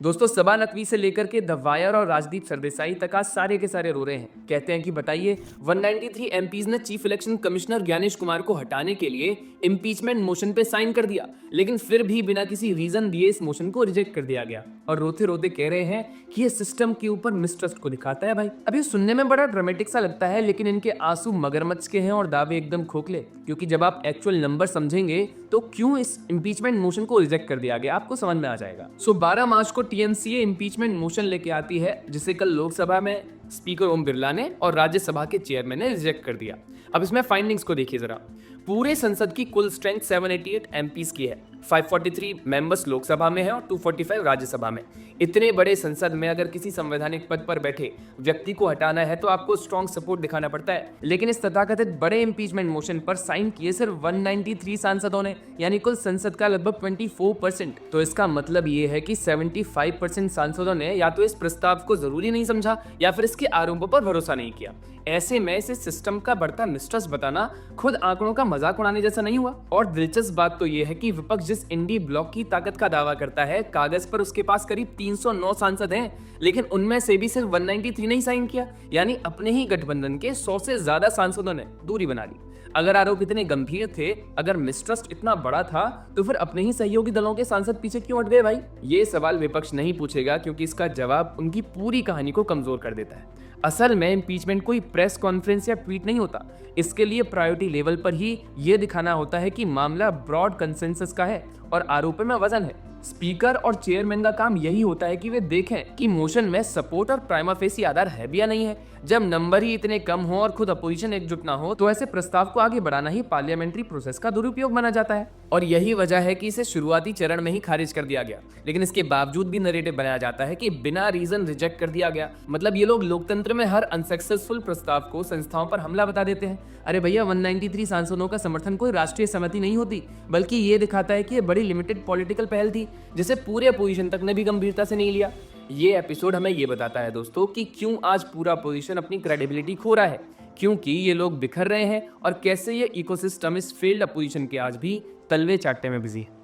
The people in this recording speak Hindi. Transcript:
दोस्तों सबा नकवी से लेकर के द वायर और राजदीप सरदेसाई तक आज सारे के सारे रो रहे हैं। कहते हैं कि बताइए 193 एमपीज ने chief election commissioner Gyanesh Kumar को हटाने के लिए इम्पीचमेंट मोशन पे साइन कर दिया, लेकिन फिर भी बिना किसी रीजन दिए इस मोशन को रिजेक्ट कर दिया गया और रोते रोते कह रहे हैं कि ये सिस्टम के ऊपर मिसट्रस्ट को दिखाता है। भाई अब ये सुनने में बड़ा ड्रामेटिक सा लगता है, लेकिन इनके आंसू मगरमच्छ के हैं और दावे एकदम खोखले, क्योंकि जब आप एक्चुअल नंबर समझेंगे तो क्यों इस इम्पीचमेंट मोशन को रिजेक्ट कर दिया गया आपको समझ में आ जाएगा। 12 मार्च को टीएमसीए इम्पीचमेंट मोशन लेके आती है, जिसे कल लोकसभा में स्पीकर ओम बिरला ने और राज्यसभा के चेयरमैन ने रिजेक्ट कर दिया। अब इसमें फाइंडिंग्स को देखिए जरा। पूरे संसद की कुल स्ट्रेंथ 788 एमपीज की है, 543 मेंबर्स लोकसभा में है और 245 राज्यसभा में। इतने बड़े संसद में अगर किसी संवैधानिक पद पर बैठे व्यक्ति को हटाना है तो आपको स्ट्रॉन्ग सपोर्ट दिखाना पड़ता है, लेकिन इस तथाकथित बड़े इम्पीचमेंट मोशन पर साइन किए सिर्फ 193 सांसदों ने, यानी कुल संसद का लगभग 24%। तो इसका मतलब ये है कि 75% सांसदों ने या तो इस प्रस्ताव को जरूरी नहीं समझा या फिर इसके आरोपों पर भरोसा नहीं किया। ऐसे में इसे सिस्टम का बढ़ता मिसट्रस्ट बताना खुद आंकड़ों का मजाक उड़ाने जैसा नहीं हुआ। और दिलचस्प बात तो यह है कि विपक्ष जिस इंडी ब्लॉक की ताकत का दावा करता है, कागज पर उसके पास करीब 309 सांसद हैं, लेकिन उनमें से भी सिर्फ 193 ने ही साइन किया, यानी अपने ही गठबंधन के 100 से ज्यादा सांसदों ने दूरी बना ली। अगर आरोप इतने गंभीर थे, अगर मिसट्रस्ट इतना बड़ा था, तो फिर अपने ही सहयोगी दलों के सांसद पीछे क्यों हट गए भाई? ये सवाल विपक्ष नहीं पूछेगा, क्योंकि इसका जवाब उनकी पूरी कहानी को कमजोर कर देता है। असल में इम्पीचमेंट कोई प्रेस कॉन्फ्रेंस या ट्वीट नहीं होता। इसके लिए प्रायोरिटी लेवल पर ही ये दिखाना होता है कि मामला ब्रॉड कंसेंसस का है और आरोपों में वजन है। स्पीकर और चेयरमैन का काम यही होता है कि वे देखें कि मोशन में सपोर्ट और प्राइमा फेसी आधार है भी या नहीं है। जब नंबर ही इतने कम हो और खुद अपोजिशन एकजुट ना हो, तो ऐसे प्रस्ताव को आगे बढ़ाना ही पार्लियामेंट्री प्रोसेस का दुरुपयोग माना जाता है। और यही वजह है कि इसे शुरुआती चरण में ही खारिज कर दिया गया, लेकिन इसके बावजूद भी नरेटिव बनाया जाता है कि बिना रीजन रिजेक्ट कर दिया गया। मतलब ये लोग लोकतंत्र में हर अनसक्सेसफुल प्रस्ताव को संस्थाओं पर हमला बता देते हैं। अरे भैया, 193 सांसदों का समर्थन कोई राष्ट्रीय सहमति नहीं होती, बल्कि ये दिखाता है कि ये बड़ी लिमिटेड पॉलिटिकल पहल थी, जिसे पूरे अपोजिशन तक ने भी गंभीरता से नहीं लिया। ये एपिसोड हमें ये बताता है दोस्तों कि क्यों आज पूरा अपोजिशन अपनी क्रेडिबिलिटी खो रहा है, क्योंकि ये लोग बिखर रहे हैं और कैसे ये इकोसिस्टम इस फेल्ड अपोजिशन के आज भी तलवे चाटने में बिजी है।